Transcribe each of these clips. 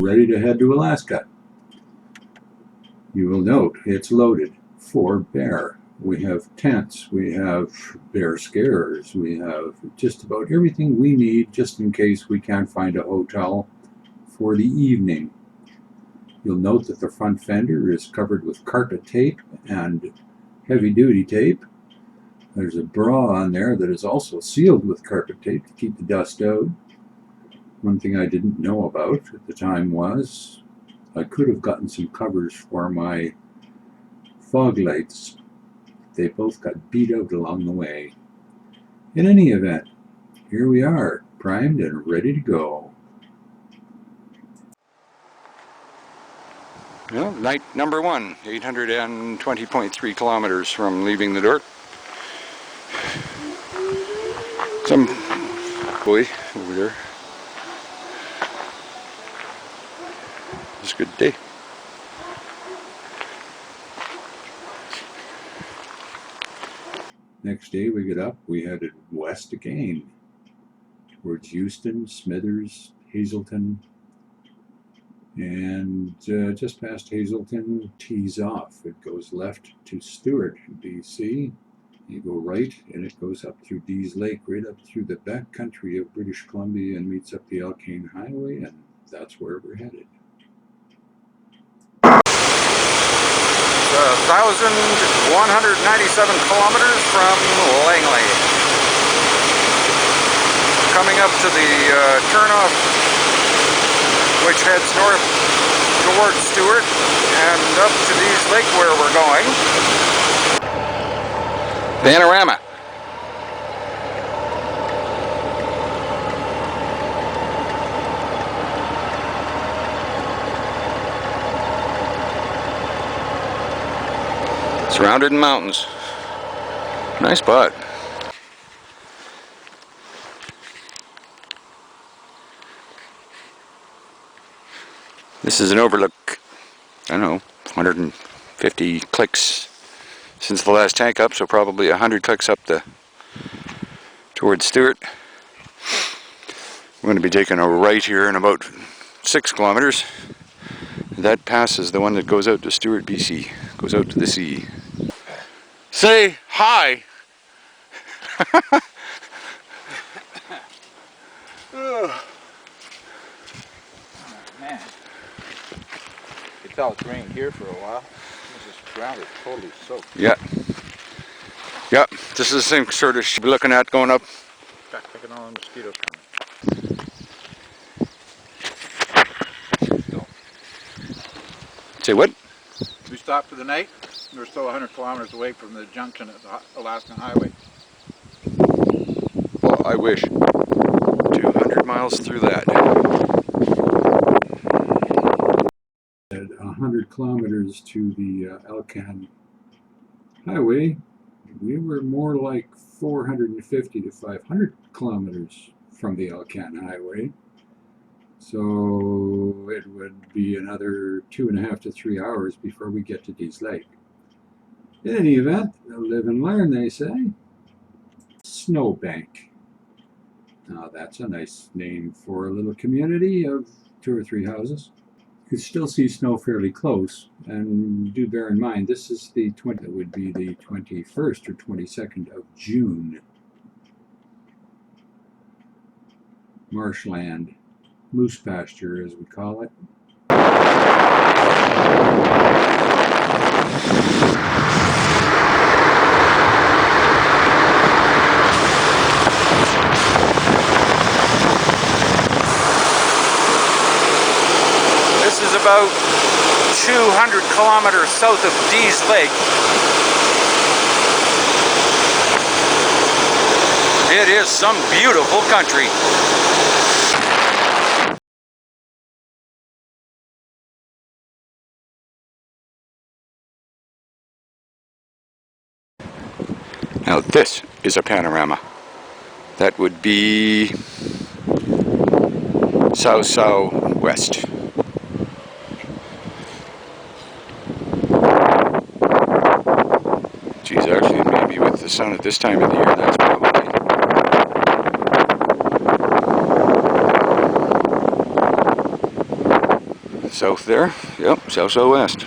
Ready to head to Alaska. You will note it's loaded for bear. We have tents, we have bear scares, we have just about everything we need just in case we can't find a hotel for the evening. You'll note that the front fender is covered with carpet tape and heavy-duty tape. There's a bra on there that is also sealed with carpet tape to keep the dust out. One thing I didn't know about at the time was I could have gotten some covers for my fog lights. They both got beat out along the way. In any event, here we are, primed and ready to go. Well, night number one, 820.3 kilometers from leaving the door. Some boy over there. It's a good day. Next day we get up, we headed west again, towards Houston, Smithers, Hazelton, and just past Hazelton, tees off. It goes left to Stewart, BC. You go right, and it goes up through Dease Lake, right up through the back country of British Columbia, and meets up the Alkane Highway, and that's where we're headed. 1,197 kilometers from Langley. Coming up to the turnoff, which heads north towards Stewart and up to Dease Lake where we're going. Panorama. Surrounded in mountains. Nice spot. This is an overlook, I don't know, 150 clicks since the last tank up, so probably 100 clicks up towards Stewart. We're going to be taking a right here in about 6 kilometers. That passes the one that goes out to Stewart, BC, goes out to the sea. Say hi! Oh, man. You can tell it's rained here for a while. This ground is totally soaked. Yeah. Yeah, this is the same sort of we're looking at going up. Back picking all the mosquitoes from it. Say what? We stopped for the night. We're still 100 kilometers away from the junction at the Alaskan Highway. Well, I wish. 200 miles through that. At 100 kilometers to the Alkane Highway, we were more like 450 to 500 kilometers from the Alkane Highway. So it would be another 2.5 to 3 hours before we get to Dease Lake. In any event, live and learn, they say. Snowbank. Now that's a nice name for a little community of 2 or 3 houses. You can still see snow fairly close, and do bear in mind this is the that would be the 21st or 22nd of June. Marshland, moose pasture as we call it. This is about 200 kilometers south of Dease Lake. It is some beautiful country. Now this is a panorama. That would be south-southwest. Geez, actually, maybe with the sun at this time of the year, that's probably... South there. Yep, south-southwest.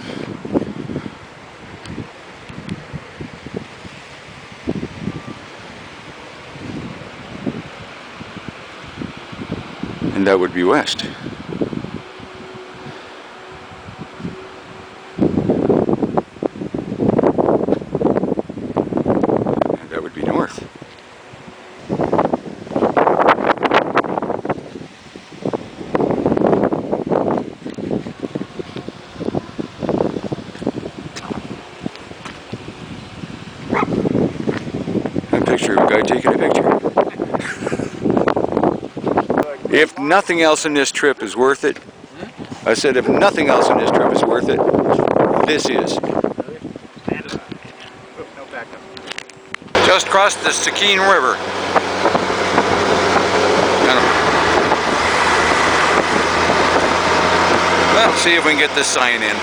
And that would be west. And that would be north. A picture of a guy taking a picture. If nothing else in this trip is worth it, I said if nothing else in this trip is worth it, this is. Just crossed the Sakine River. Well, see if we can get this sign in,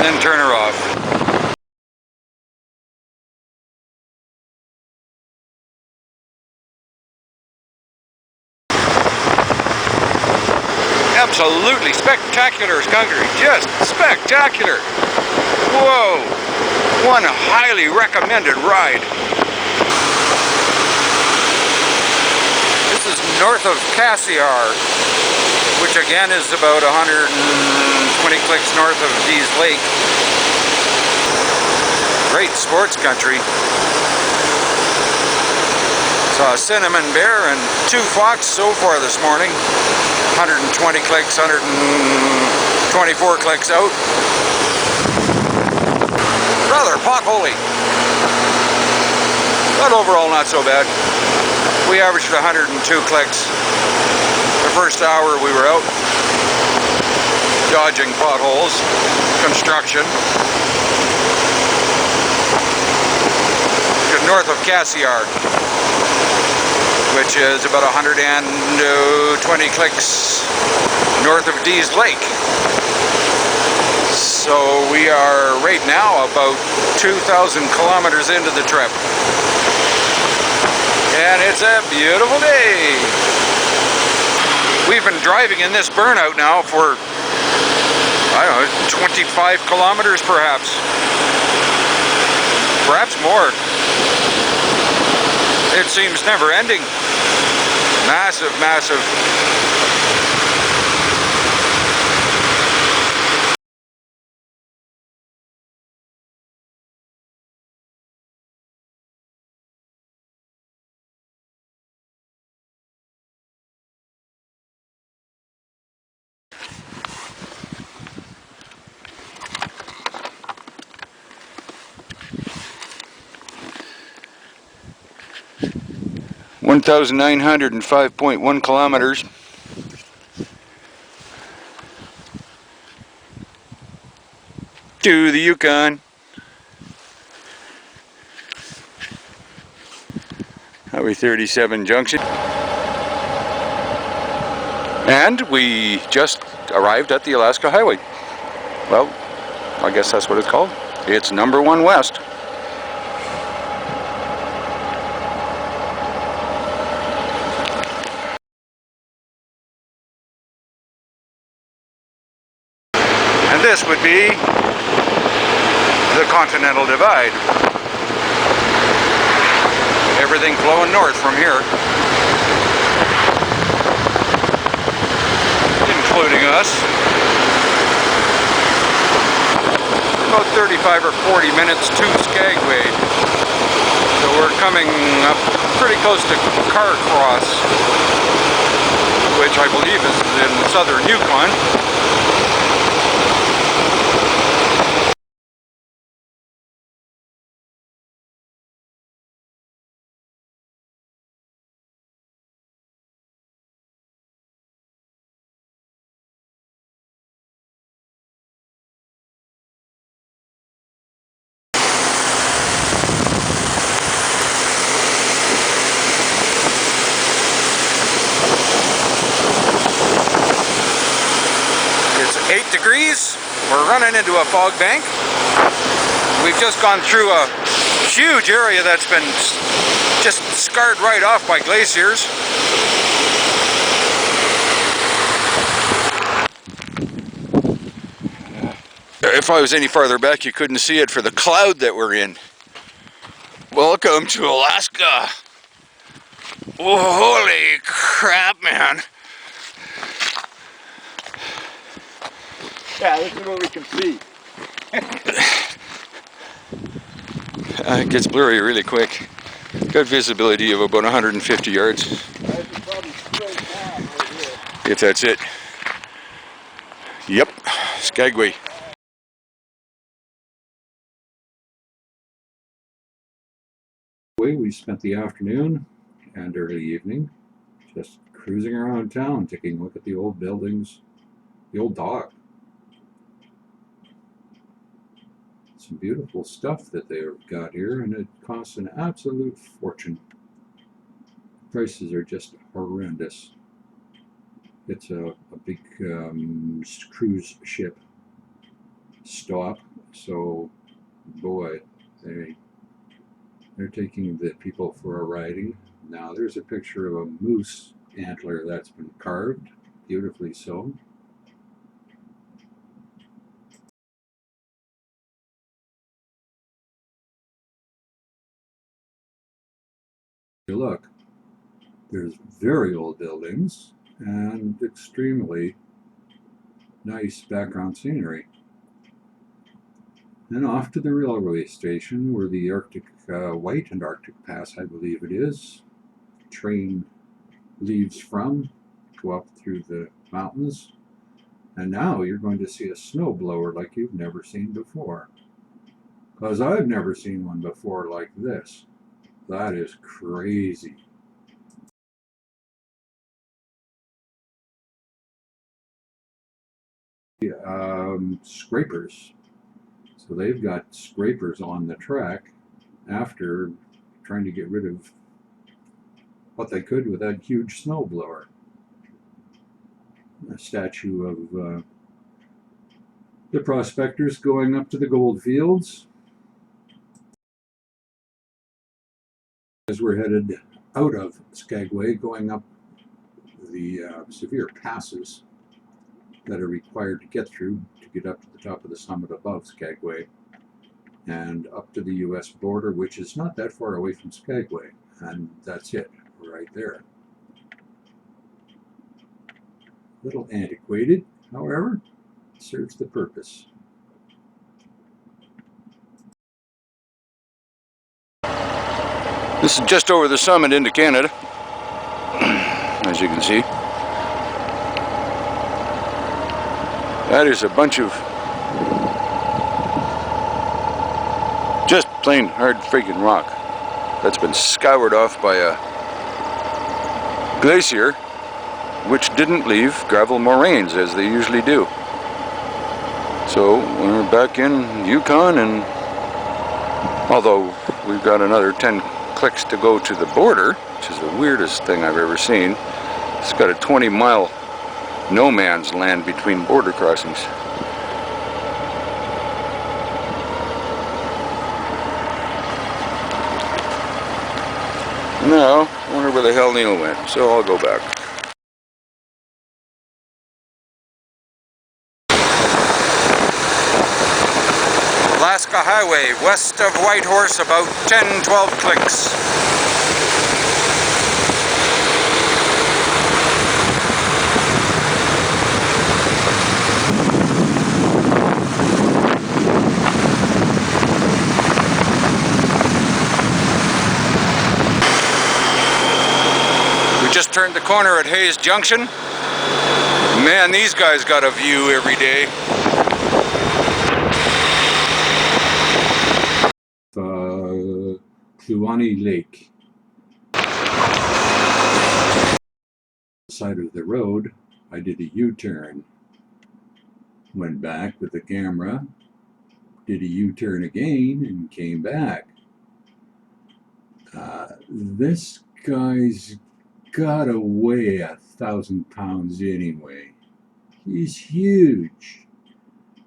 then turn her off. Absolutely spectacular country, just spectacular. Whoa, one highly recommended ride. This is north of Cassiar, which again is about 120 clicks north of Dease Lake. Great sports country. Saw a cinnamon bear and 2 fox so far this morning. 120 clicks, 124 clicks out. Rather potholy, but overall not so bad. We averaged 102 clicks. The first hour we were out, dodging potholes, construction. Just north of Cassiar, which is about 120 clicks north of Dease Lake. So we are right now about 2,000 kilometers into the trip. And it's a beautiful day. We've been driving in this burnout now for, I don't know, 25 kilometers perhaps. Perhaps more. It seems never ending. Massive, massive. (1,905.1 kilometers). To the Yukon. Highway 37 junction. And we just arrived at the Alaska Highway. Well, I guess that's what it's called. It's number 1 west. And this would be the Continental Divide. Everything flowing north from here, including us. About 35 or 40 minutes to Skagway. So we're coming up pretty close to Carcross, which I believe is in southern Yukon. It's 8 degrees. We're running into a fog bank. We've just gone through a huge area that's been just scarred right off by glaciers. If I was any farther back, you couldn't see it for the cloud that we're in. Welcome to Alaska. Oh, holy crap, man. Yeah, this is what we can see. It gets blurry really quick. Got visibility of about 150 yards. I should probably straight down right here. If that's it. Yep, Skagway. We spent the afternoon and early evening just cruising around town, taking a look at the old buildings, the old dock. Some beautiful stuff that they've got here, and it costs an absolute fortune. Prices are just horrendous. It's a big cruise ship stop, so boy, they're taking the people for a riding. Now there's a picture of a moose antler that's been carved, beautifully so. Look, there's very old buildings and extremely nice background scenery. Then off to the railway station where the Arctic White and Arctic Pass, I believe it is, train leaves from, go up through the mountains. And now you're going to see a snowblower like you've never seen before. Because I've never seen one before like this. That is crazy. Scrapers. So they've got scrapers on the track after trying to get rid of what they could with that huge snowblower. A statue of the prospectors going up to the gold fields. As we're headed out of Skagway, going up the severe passes that are required to get through to get up to the top of the summit above Skagway and up to the US border, which is not that far away from Skagway, and that's it right there. A little antiquated, however, serves the purpose. This is just over the summit into Canada, as you can see. That is a bunch of just plain hard freaking rock that's been scoured off by a glacier, which didn't leave gravel moraines as they usually do. So we're back in Yukon, and although we've got another 10 clicks to go to the border, which is the weirdest thing I've ever seen. It's got a 20-mile no man's land between border crossings. Now, I wonder where the hell Neil went, so I'll go back. Alaska Highway, west of Whitehorse, about 10-12 clicks. We just turned the corner at Hayes Junction. Man, these guys got a view every day. Dease Lake. Side of the road, I did a U-turn. Went back with the camera, did a U-turn again, and came back. This guy's gotta weigh 1,000 pounds anyway. He's huge.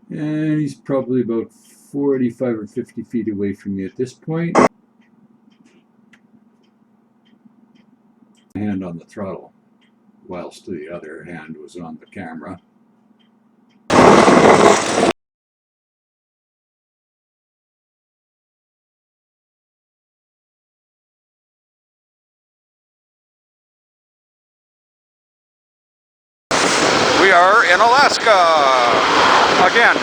And he's probably about 45 or 50 feet away from me at this point. Hand on the throttle, whilst the other hand was on the camera. we are in Alaska again.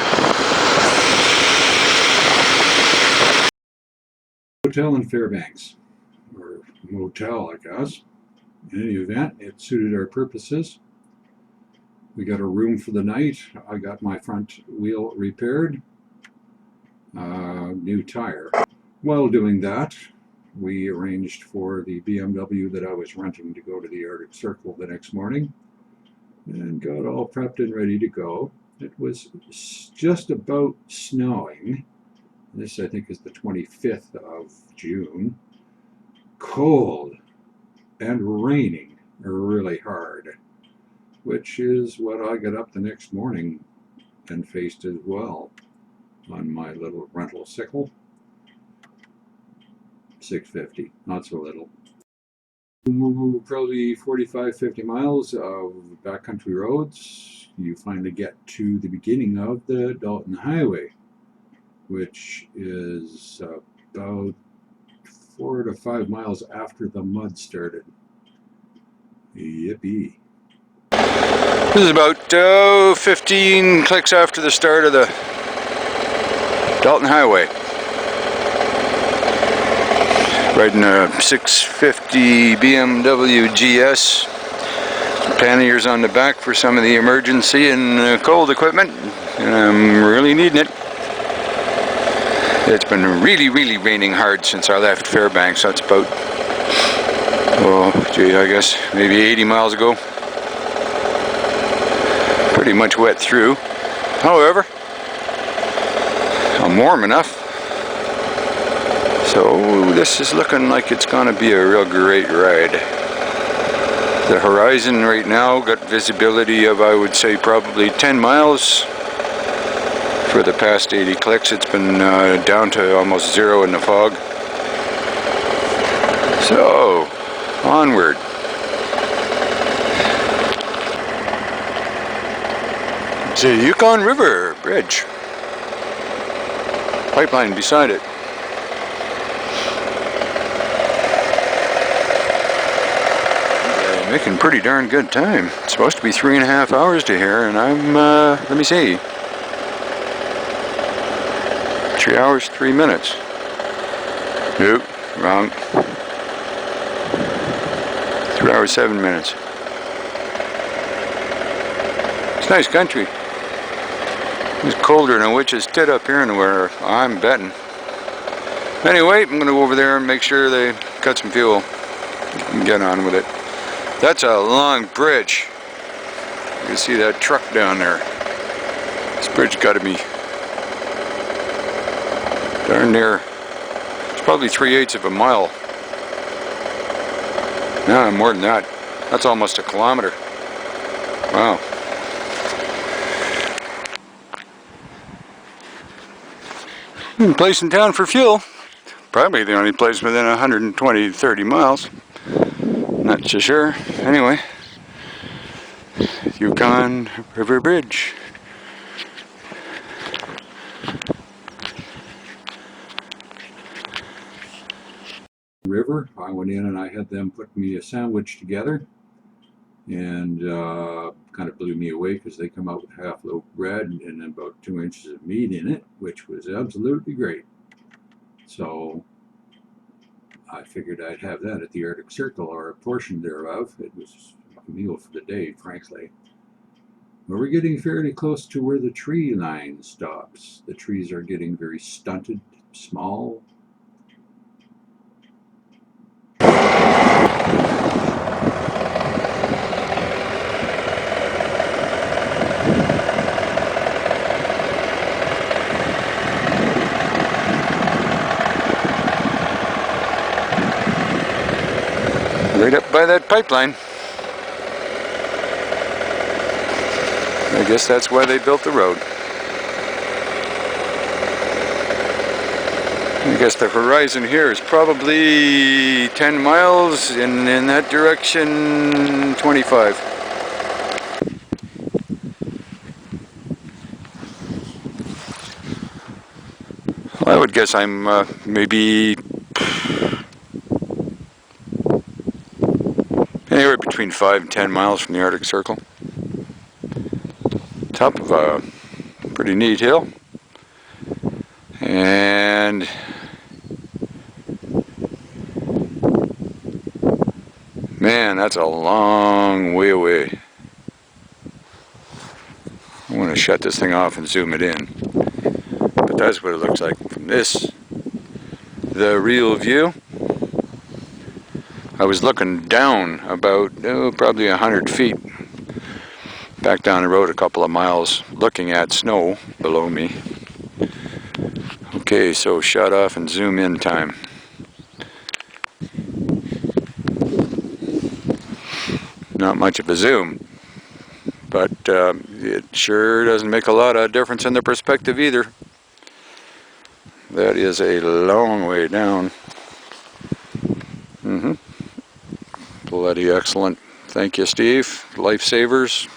Hotel in Fairbanks, or motel, I guess. In any event, it suited our purposes. We got a room for the night. I got my front wheel repaired. New tire. While doing that, we arranged for the BMW that I was renting to go to the Arctic Circle the next morning and got all prepped and ready to go. It was just about snowing. This, I think, is the 25th of June. Cold and raining really hard, which is what I got up the next morning and faced as well on my little rental cycle. 650, not so little. Probably 45-50 miles of backcountry roads. You finally get to the beginning of the Dalton Highway, which is about 4 to 5 miles after the mud started. Yippee. This is about 15 clicks after the start of the Dalton Highway. Riding a 650 BMW GS. Some panniers on the back for some of the emergency and cold equipment, and I'm really needing it. It's been really raining hard since I left Fairbanks. That's about, oh gee, I guess maybe 80 miles ago. Pretty much wet through. However, I'm warm enough. So this is looking like it's gonna be a real great ride. The horizon right now got visibility of, I would say, probably 10 miles. For the past 80 clicks, it's been down to almost zero in the fog. So, onward. It's a Yukon River Bridge. Pipeline beside it. Making pretty darn good time. It's supposed to be 3.5 hours to here, and I'm, let me see. 3 hours, 3 minutes. Nope, wrong. 3 hours, 7 minutes. It's nice country. It's colder than witch's tit up here in where I'm betting. Anyway, I'm going to go over there and make sure they cut some fuel and get on with it. That's a long bridge. You can see that truck down there. This bridge got to be darn near. It's probably 3/8 of a mile. No, more than that. That's almost a kilometer. Wow. Place in town for fuel. Probably the only place within 120-30 miles. Not so sure. Anyway, Yukon River Bridge. River. I went in and I had them put me a sandwich together, and kind of blew me away because they come out with half loaf bread and about 2 inches of meat in it, which was absolutely great. So I figured I'd have that at the Arctic Circle, or a portion thereof. It was a meal for the day, frankly. But we're getting fairly close to where the tree line stops. The trees are getting very stunted, small. Right up by that pipeline. I guess that's why they built the road. I guess the horizon here is probably 10 miles, and in that direction 25. Well, I would guess I'm maybe anywhere between 5 and 10 miles from the Arctic Circle. top of a pretty neat hill. And man, that's a long way away. I want to shut this thing off and zoom it in. But that's what it looks like from this, the real view. I was looking down about, probably 100 feet back down the road a couple of miles, looking at snow below me. Okay, so shut off and zoom in time. Not much of a zoom, but it sure doesn't make a lot of difference in the perspective either. That is a long way down. Bloody excellent. Thank you, Steve. Lifesavers.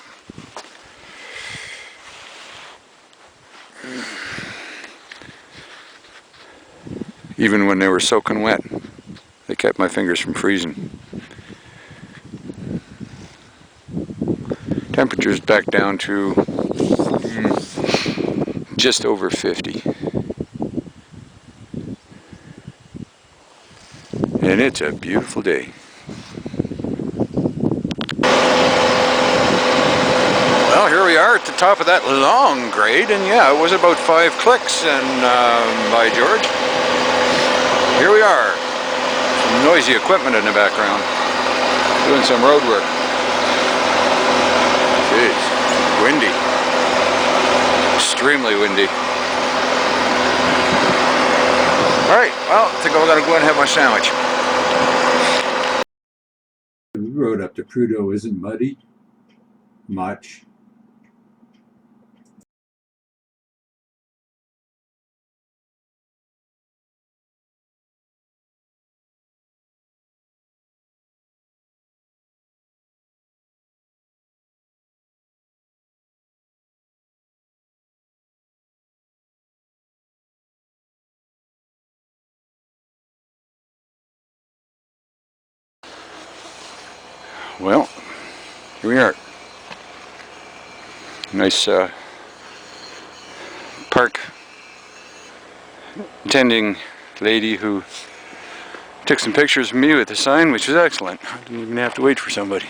Even when they were soaking wet, they kept my fingers from freezing. Temperatures back down to just over 50. And it's a beautiful day. Well, here we are at the top of that long grade, and yeah, it was about 5 clicks, and by George, here we are. Some noisy equipment in the background, doing some road work. Jeez, windy, extremely windy. All right, well, I think I'm gonna go and have my sandwich. The road up to Prudhoe isn't muddy much. Well, here we are. Nice park attending lady who took some pictures of me with the sign, which was excellent. I didn't even have to wait for somebody.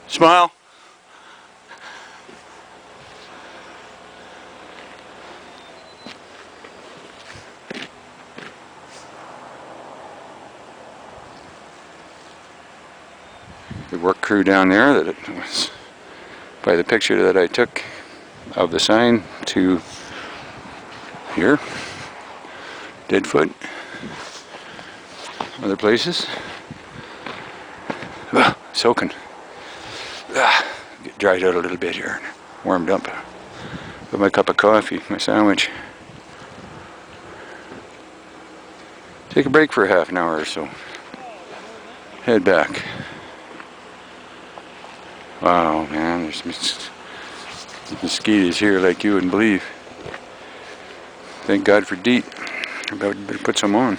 Smile. The work crew down there, that it was by the picture that I took of the sign to here, Deadfoot, other places. Soaking. Get dried out a little bit here, warmed up. Got my cup of coffee, my sandwich. Take a break for a half an hour or so. Head back. Wow, man, there's mosquitoes here like you wouldn't believe. Thank God for DEET. I better put some on.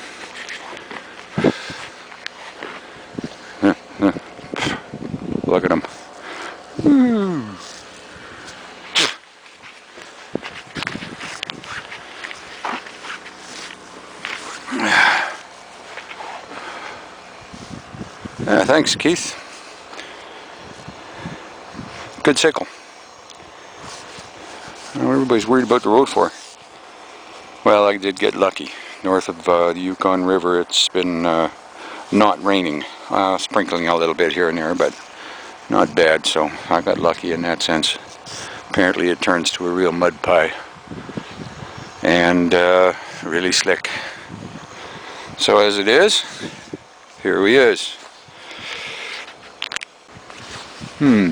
Look at them. Thanks, Keith. Good sickle. I don't know what everybody's worried about the road for. Well, I did get lucky. North of the Yukon River, it's been not raining. Sprinkling a little bit here and there, but not bad, so I got lucky in that sense. Apparently it turns to a real mud pie. And really slick. So as it is, here we is.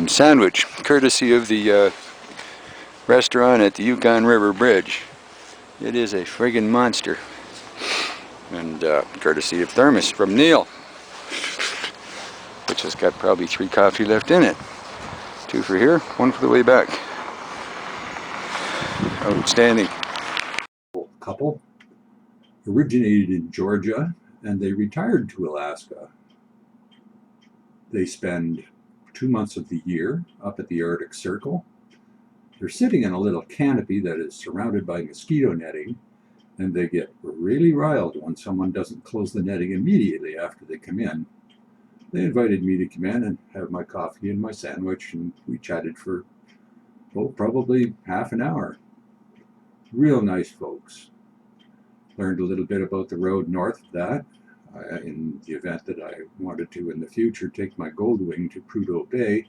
Sandwich, courtesy of the restaurant at the Yukon River Bridge. It is a friggin' monster. And courtesy of thermos from Neil, which has got probably 3 coffee left in it. 2 for here, 1 for the way back. Outstanding. Couple originated in Georgia and they retired to Alaska. They spend 2 months of the year up at the Arctic Circle. They're sitting in a little canopy that is surrounded by mosquito netting, and they get really riled when someone doesn't close the netting immediately after they come in. They invited me to come in and have my coffee and my sandwich, and we chatted for, probably half an hour. Real nice folks. Learned a little bit about the road north of that. In the event that I wanted to in the future take my Goldwing to Prudhoe Bay,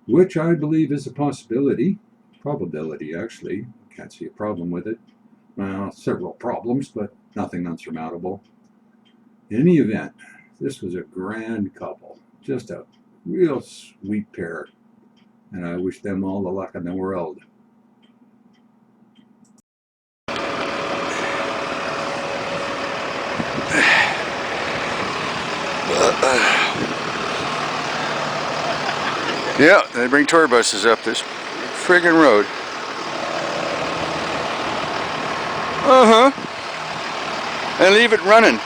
which I believe is a possibility, probability actually, can't see a problem with it. Well, several problems, but nothing unsurmountable. In any event, this was a grand couple, just a real sweet pair, and I wish them all the luck in the world. Yeah, they bring tour buses up this friggin' road. And leave it running.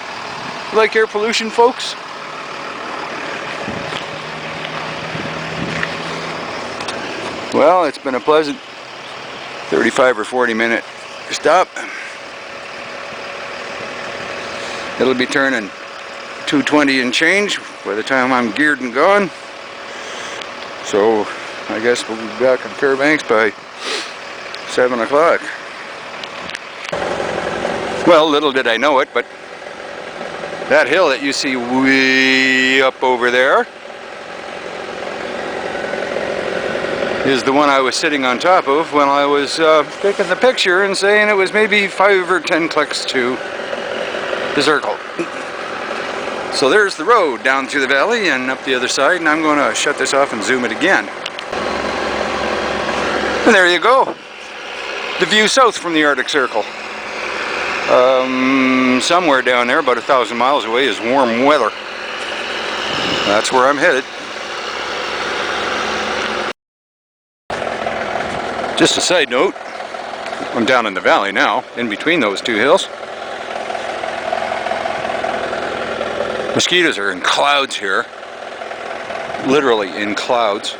Like air pollution, folks? Well, it's been a pleasant 35 or 40 minute stop. It'll be turning 2:20 and change by the time I'm geared and gone. So I guess we'll be back in Fairbanks by 7 o'clock. Well, little did I know it, but that hill that you see way up over there is the one I was sitting on top of when I was taking the picture and saying it was maybe 5 or 10 clicks to the circle. So there's the road down through the valley and up the other side, and I'm going to shut this off and zoom it again. And there you go. The view south from the Arctic Circle. Somewhere down there, about 1,000 miles away, is warm weather. That's where I'm headed. Just a side note, I'm down in the valley now, in between those two hills. Mosquitoes are in clouds here, literally in clouds.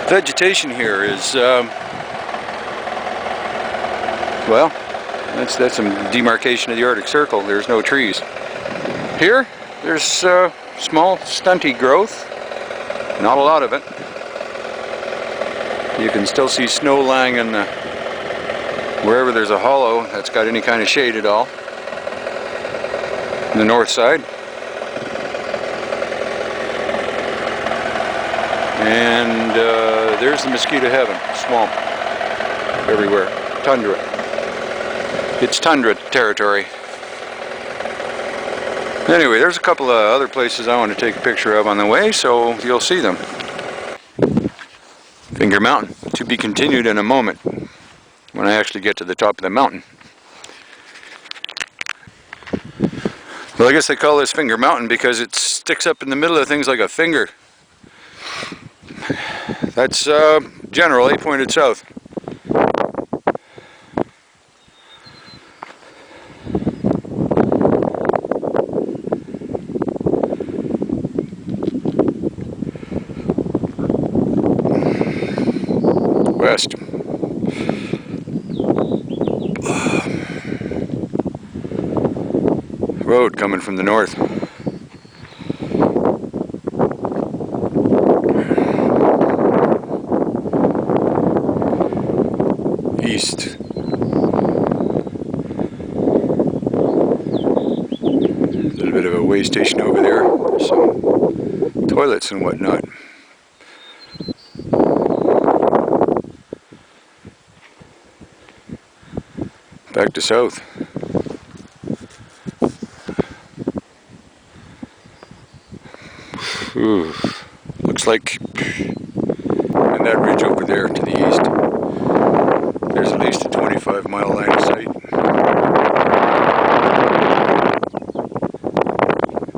Vegetation here is, well, that's some demarcation of the Arctic Circle. There's no trees. Here, there's small, stunty growth, not a lot of it. You can still see snow lying in the, wherever there's a hollow that's got any kind of shade at all. On the north side. And there's the mosquito heaven, swamp everywhere, tundra. It's tundra territory. Anyway, there's a couple of other places I want to take a picture of on the way, so you'll see them. Finger Mountain, to be continued in a moment when I actually get to the top of the mountain. Well, I guess they call this Finger Mountain because it sticks up in the middle of things like a finger. That's generally pointed south. West. Road coming from the north. East. A little bit of a way station over there. Some toilets and whatnot. Back to south. Ooh, looks like in that ridge over there to the east, there's at least a 25-mile line of sight.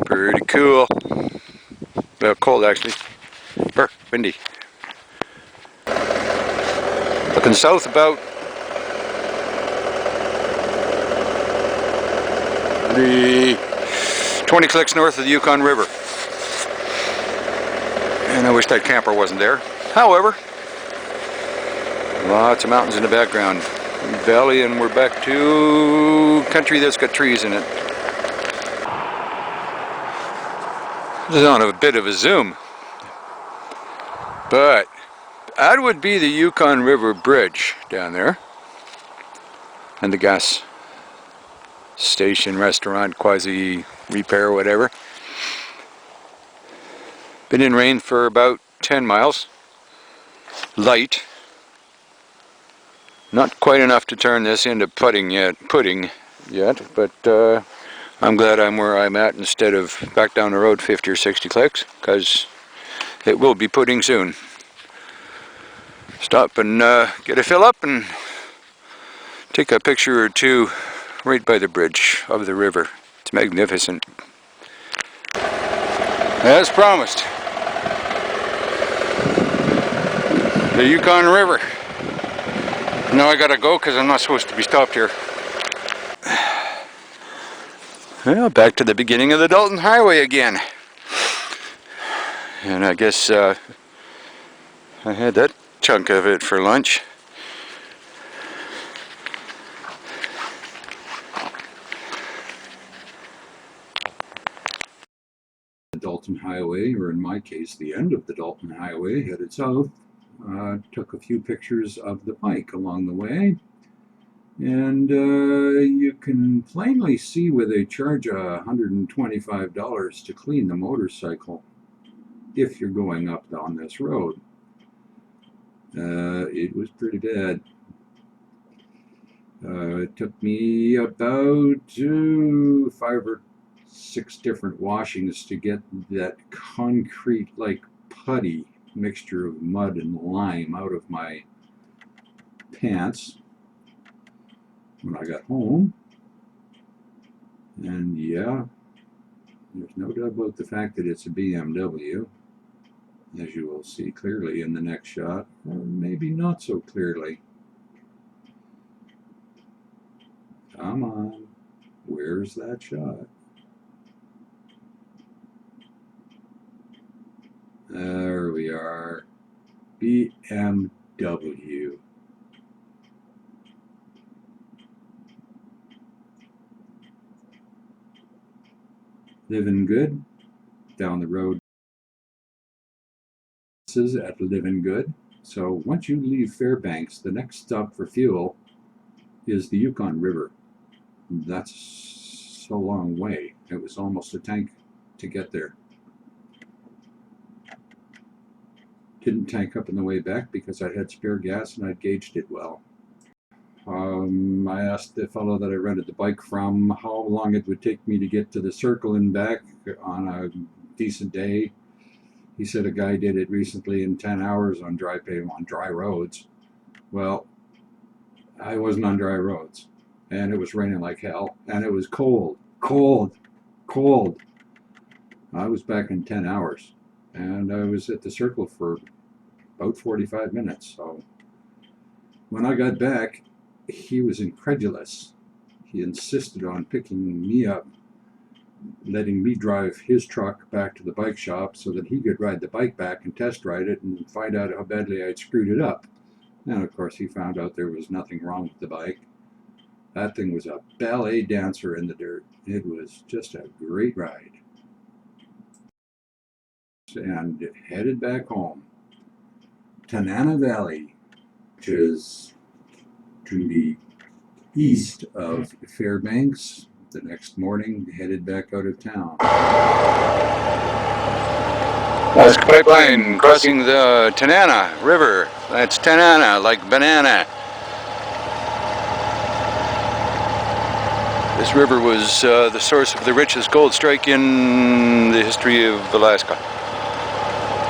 Pretty cool. Well, cold actually. Or windy. Looking south about the 20 clicks north of the Yukon River. And I wish that camper wasn't there. However, lots of mountains in the background. Valley, and we're back to country that's got trees in it. This is on a bit of a zoom. But that would be the Yukon River Bridge down there. And the gas station, restaurant, quasi repair, whatever. Been in rain for about 10 miles. Light. Not quite enough to turn this into pudding yet, but I'm glad I'm where I'm at instead of back down the road 50 or 60 clicks, because it will be pudding soon. Stop and get a fill up and take a picture or two right by the bridge of the river. It's magnificent. As promised. The Yukon River. Now I gotta go because I'm not supposed to be stopped here. Well, back to the beginning of the Dalton Highway again. And I guess I had that chunk of it for lunch. The Dalton Highway, or in my case, the end of the Dalton Highway, headed south. Took a few pictures of the bike along the way, and you can plainly see where they charge $125 to clean the motorcycle if you're going up on this road. It was pretty bad. It took me about 5 or 6 different washings to get that concrete-like putty mixture of mud and lime out of my pants when I got home. And yeah, there's no doubt about the fact that it's a BMW, as you will see clearly in the next shot, or maybe not so clearly. Come on, where's that shot? There we are. BMW. Living good. Down the road. This is at Living Good. So once you leave Fairbanks, the next stop for fuel is the Yukon River. That's a long way. It was almost a tank to get there. Didn't tank up on the way back because I had spare gas and I'd gauged it well. I asked the fellow that I rented the bike from how long it would take me to get to the circle and back on a decent day. He said a guy did it recently in 10 hours on dry roads. Well, I wasn't on dry roads, and it was raining like hell, and it was cold. I was back in 10 hours. And I was at the circle for about 45 minutes. So when I got back, he was incredulous. He insisted on picking me up, letting me drive his truck back to the bike shop so that he could ride the bike back and test ride it and find out how badly I'd screwed it up. And of course he found out there was nothing wrong with the bike. That thing was a ballet dancer in the dirt. It was just a great ride. And headed back home. Tanana Valley, which is to the east of Fairbanks. The next morning, headed back out of town. That's pipeline crossing the Tanana River. That's Tanana, like banana. This river was the source of the richest gold strike in the history of Alaska.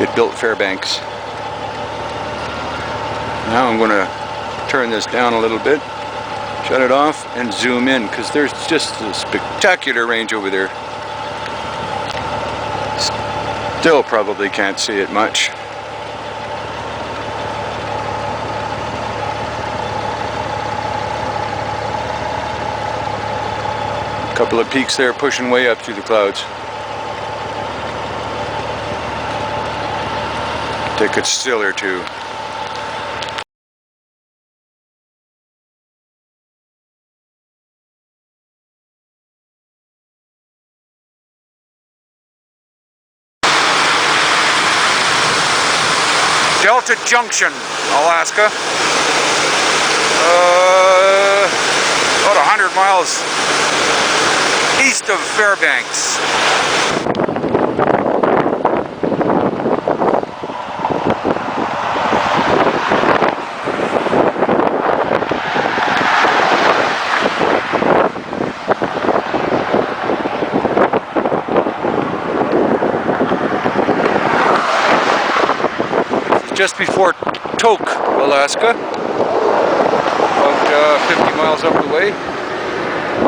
It built Fairbanks. Now I'm going to turn this down a little bit, shut it off, and zoom in, because there's just a spectacular range over there. Still probably can't see it much. A couple of peaks there pushing way up through the clouds. Tickets still here too. Delta Junction, Alaska. About 100 miles east of Fairbanks. Just before Tok, Alaska, about 50 miles up the way.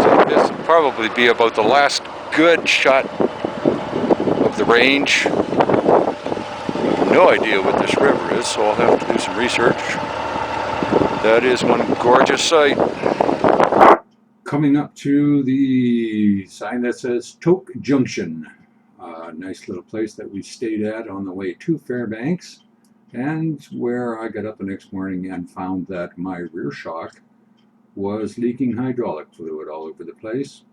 So this will probably be about the last good shot of the range. No idea what this river is, so I'll have to do some research. That is one gorgeous sight. Coming up to the sign that says Tok Junction. A nice little place that we stayed at on the way to Fairbanks, and where I got up the next morning and found that my rear shock was leaking hydraulic fluid all over the place.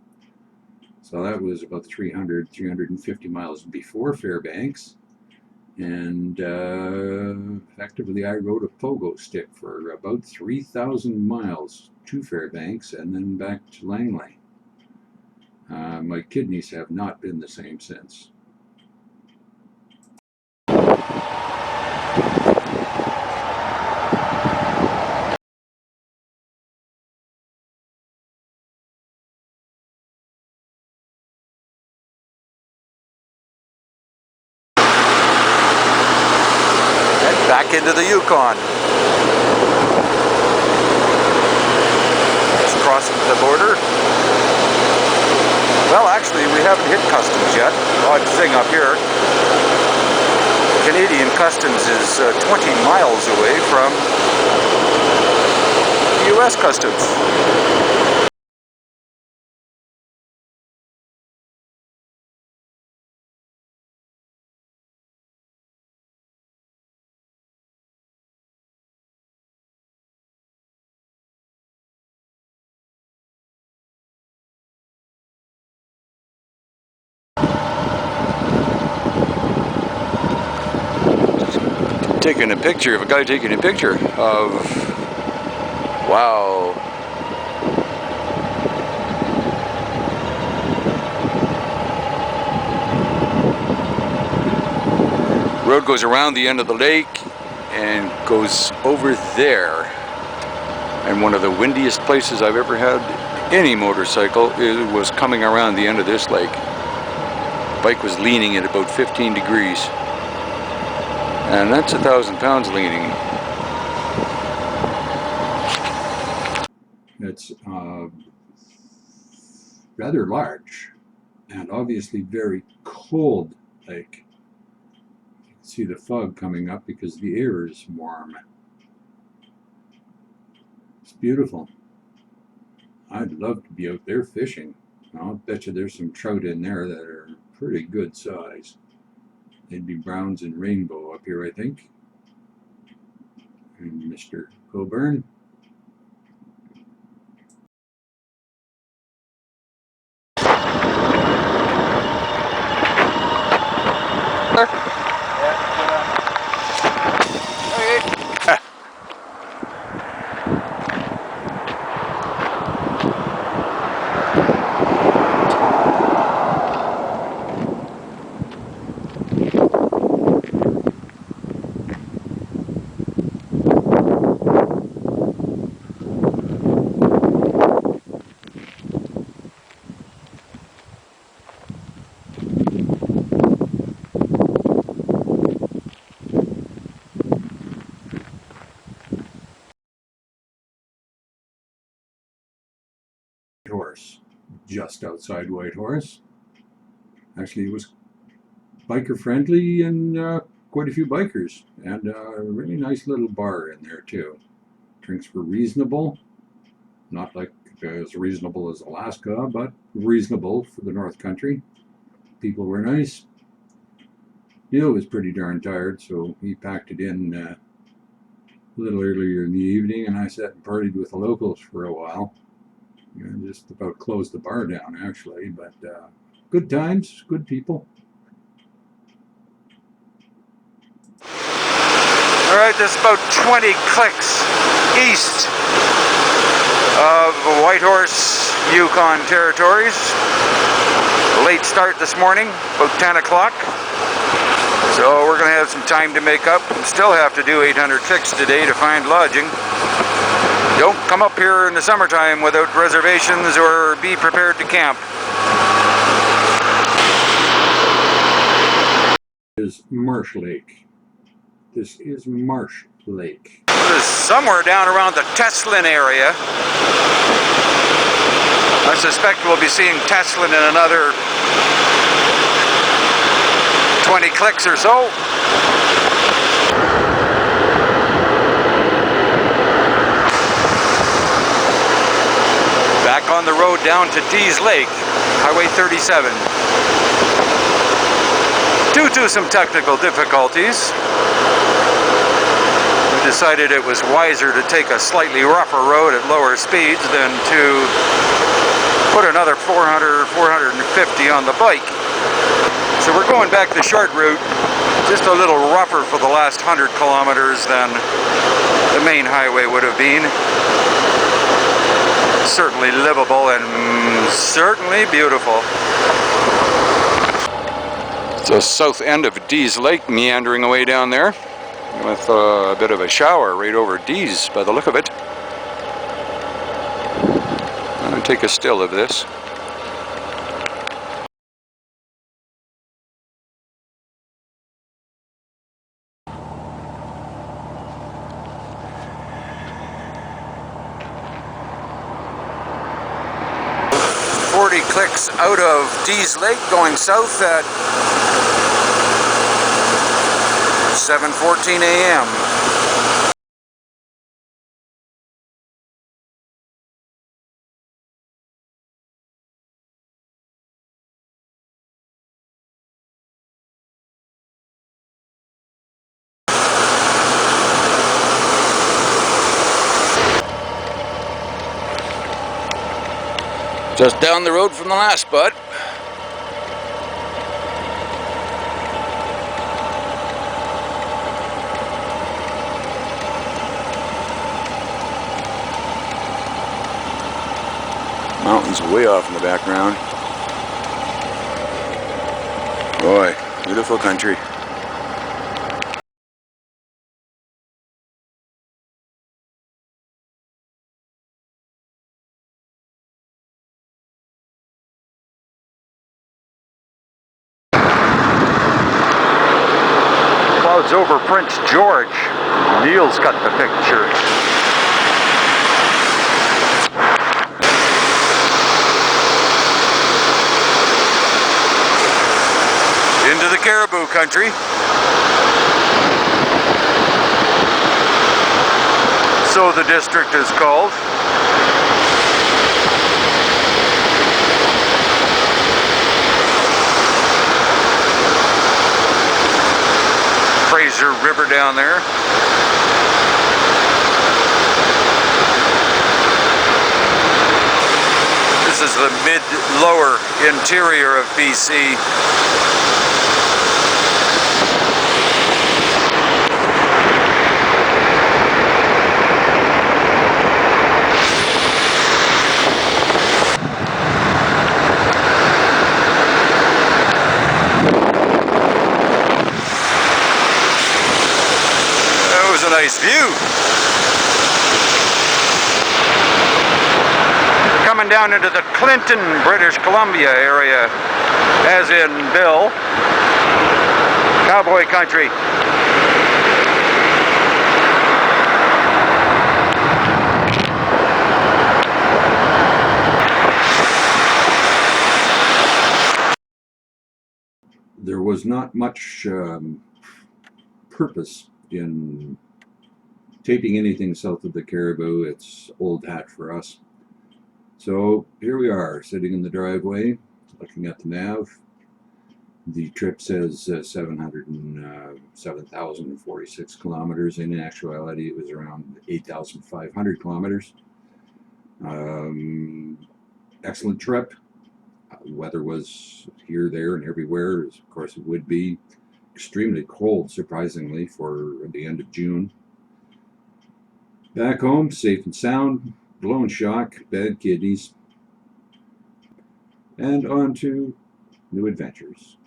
So that was about 350 miles before Fairbanks. And effectively I rode a pogo stick for about 3,000 miles to Fairbanks and then back to Langley. My kidneys have not been the same since. Back into the Yukon. Just crossing the border. Well, actually, we haven't hit customs yet. Odd thing up here. Canadian customs is 20 miles away from U.S. customs. Taking a picture of a guy taking a picture of, wow. Road goes around the end of the lake and goes over there. And one of the windiest places I've ever had any motorcycle was coming around the end of this lake. Bike was leaning at about 15 degrees. And that's 1,000 pounds leaning. It's rather large and obviously very cold lake. You can see the fog coming up because the air is warm. It's beautiful. I'd love to be out there fishing. I'll bet you there's some trout in there that are pretty good size. They'd be browns and rainbow up here, I think. And Mr. Coburn. Horse, just outside Whitehorse. Actually, it was biker friendly and quite a few bikers, and a really nice little bar in there too. Drinks were reasonable, not like as reasonable as Alaska, but reasonable for the North Country. People were nice. Neil was pretty darn tired, so he packed it in a little earlier in the evening, and I sat and partied with the locals for a while. Just about closed the bar down, actually, but good times, good people. All right, this is about 20 clicks east of Whitehorse, Yukon territories. Late start this morning, about 10 o'clock. So we're going to have some time to make up. Still have to do 800 clicks today to find lodging. Don't come up here in the summertime without reservations or be prepared to camp. This is Marsh Lake. This is Marsh Lake. This is somewhere down around the Teslin area. I suspect we'll be seeing Teslin in another 20 clicks or so. Back on the road down to Dease Lake, Highway 37. Due to some technical difficulties, we decided it was wiser to take a slightly rougher road at lower speeds than to put another 400 or 450 on the bike. So we're going back the short route, just a little rougher for the last 100 kilometers than the main highway would have been. Certainly livable and certainly beautiful. It's the south end of Dease Lake, meandering away down there with a bit of a shower right over Dease by the look of it. I'm going to take a still of this. Clicks out of Dease Lake going south at 7:14 a.m. Just down the road from the last spot. Mountains way off in the background. Boy, beautiful country. Clouds over Prince George. Neil's got the picture. Into the caribou country. So the district is called. Fraser River down there. This is the mid-lower interior of BC. Nice view. Coming down into the Clinton, British Columbia area, as in Bill. Cowboy country. There was not much purpose in taping anything south of the Caribou. It's old hat for us. So here we are, sitting in the driveway, looking at the nav. The trip says 707,046 kilometers. In actuality, it was around 8,500 kilometers. Excellent trip. Weather was here, there, and everywhere, as of course it would be. Extremely cold, surprisingly, for the end of June. Back home, safe and sound, blown shock, bad kidneys, and on to new adventures.